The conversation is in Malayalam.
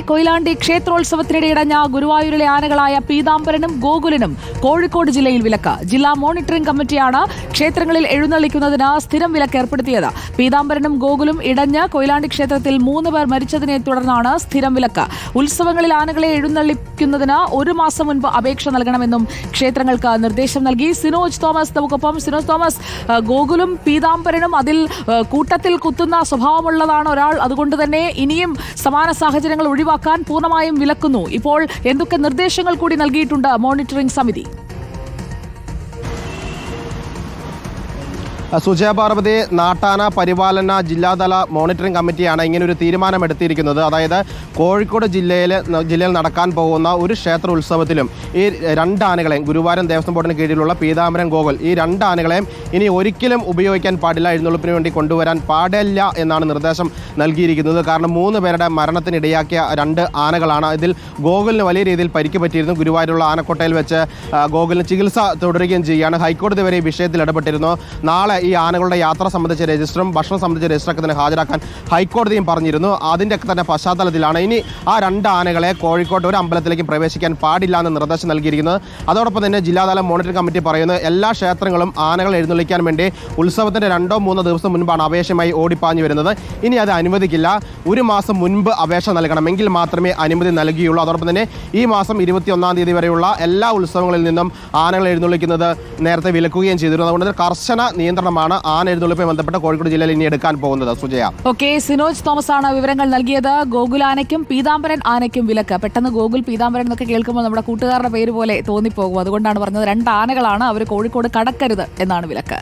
കൊയിലാണ്ടി ക്ഷേത്രോത്സവത്തിനിടെ ഇടഞ്ഞ ഗുരുവായൂരിലെ ആനകളായ പീതാംബരനും ഗോകുലനും കോഴിക്കോട് ജില്ലയിൽ വിലക്ക്. ജില്ലാ മോണിറ്ററിംഗ് കമ്മിറ്റിയാണ് ക്ഷേത്രങ്ങളിൽ എഴുന്നള്ളിക്കുന്നതിന് സ്ഥിരം വിലക്ക് ഏർപ്പെടുത്തിയത്. പീതാംബരനും ഗോകുലും ഇടഞ്ഞ് കൊയിലാണ്ടി ക്ഷേത്രത്തിൽ 3 പേർ മരിച്ചതിനെ തുടർന്നാണ് സ്ഥിരം വിലക്ക്. ഉത്സവങ്ങളിൽ ആനകളെ എഴുന്നള്ളിക്കുന്നതിന് 1 മാസം മുൻപ് അപേക്ഷ നൽകണമെന്നും ക്ഷേത്രങ്ങൾക്ക് നിർദ്ദേശം നൽകി. സിനോജ് തോമസ് നമുക്കൊപ്പം. സിനോജ് തോമസ്, ഗോകുലും പീതാംബരനും അതിൽ കൂട്ടത്തിൽ കുത്തുന്ന സ്വഭാവമുള്ളതാണ് ഒരാൾ. അതുകൊണ്ട് തന്നെ ഇനിയും സമാന സാഹചര്യങ്ങൾ ഒഴിവാക്കാൻ പൂർണ്ണമായും വിലക്കുന്നു. ഇപ്പോൾ എന്തൊക്കെ നിർദ്ദേശങ്ങൾ കൂടി നൽകിയിട്ടുണ്ട് മോണിറ്ററിംഗ് സമിതി? സുജയ പാർവതി, നാട്ടാന പരിപാലന ജില്ലാതല മോണിറ്ററിംഗ് കമ്മിറ്റിയാണ് ഇങ്ങനൊരു തീരുമാനമെടുത്തിരിക്കുന്നത്. അതായത് കോഴിക്കോട് ജില്ലയിൽ നടക്കാൻ പോകുന്ന ഒരു ക്ഷേത്ര ഉത്സവത്തിലും ഈ 2 ആനകളെയും, ഗുരുവായൂർ ദേവസ്വം ബോർഡിന് കീഴിലുള്ള പീതാംബരൻ ഗോകുൽ, ഈ 2 ആനകളെയും ഇനി ഒരിക്കലും ഉപയോഗിക്കാൻ പാടില്ല, എഴുന്നള്ളിപ്പിന് വേണ്ടി കൊണ്ടുവരാൻ പാടില്ല എന്നാണ് നിർദ്ദേശം നൽകിയിരിക്കുന്നത്. കാരണം 3 പേരുടെ മരണത്തിനിടയാക്കിയ 2 ആനകളാണ്. ഇതിൽ ഗോകുലിന് വലിയ രീതിയിൽ പരിക്ക് പറ്റിയിരുന്നു. ഗുരുവായൂരുള്ള ആനക്കോട്ടയിൽ വെച്ച് ഗോകുലിന് ചികിത്സ തുടരുകയും ചെയ്യുകയാണ്. ഹൈക്കോടതി വരെ ഈ വിഷയത്തിൽ ഇടപെട്ടിരുന്നു. നാളെ ഈ ആനകളുടെ യാത്ര സംബന്ധിച്ച രജിസ്റ്ററും ഭക്ഷണം സംബന്ധിച്ച രജിസ്റ്ററൊക്കെ തന്നെ ഹാജരാക്കാൻ ഹൈക്കോടതിയും പറഞ്ഞിരുന്നു. അതിൻ്റെ തന്നെ പശ്ചാത്തലത്തിലാണ് ഇനി ആ 2 ആനകളെ കോഴിക്കോട്ട് ഒരു അമ്പലത്തിലേക്കും പ്രവേശിക്കാൻ പാടില്ല എന്ന് നിർദ്ദേശം നൽകിയിരിക്കുന്നത്. അതോടൊപ്പം തന്നെ ജില്ലാതല മോണിറ്ററിംഗ് കമ്മിറ്റി പറയുന്നത് എല്ലാ ക്ഷേത്രങ്ങളും ആനകൾ എഴുന്നള്ളിക്കാൻ വേണ്ടി ഉത്സവത്തിൻ്റെ 2-3 ദിവസം മുൻപാണ് അപേക്ഷയുമായി ഓടിപ്പാഞ്ഞു വരുന്നത്. ഇനി അത് അനുവദിക്കില്ല. 1 മാസം മുൻപ് അപേക്ഷ നൽകണമെങ്കിൽ മാത്രമേ അനുമതി നൽകുകയുള്ളൂ. അതോടൊപ്പം തന്നെ ഈ മാസം 21-ാം തീയതി വരെയുള്ള എല്ലാ ഉത്സവങ്ങളിൽ നിന്നും ആനകൾ എഴുന്നള്ളിക്കുന്നത് നേരത്തെ വിലക്കുകയും ചെയ്തിരുന്നു. അതുകൊണ്ട് കർശന നിയന്ത്രണമാണ് ആന എഴുന്നള്ളിപ്പുമായി ബന്ധപ്പെട്ട് കോഴിക്കോട് ജില്ലയിൽ ഇനി എടുക്കാൻ പോകുന്നത്. സുജയ. ഓക്കെ, സിനോജ് തോമസ് ആണ് വിവരങ്ങൾ നൽകിയത്. ഗോകുൽ ആനയ്ക്കും പീതാംബരൻ ആനയ്ക്കും വിലക്ക്. പെട്ടെന്ന് ഗോകുൽ പീതാംബരൻ എന്നൊക്കെ കേൾക്കുമ്പോൾ നമ്മുടെ കൂട്ടുകാരുടെ പേര് പോലെ തോന്നിപ്പോകും. അതുകൊണ്ടാണ് പറഞ്ഞത് 2 ആനകളാണ്, അവർ കോഴിക്കോട് കടക്കരുത് എന്നാണ് വിലക്ക്.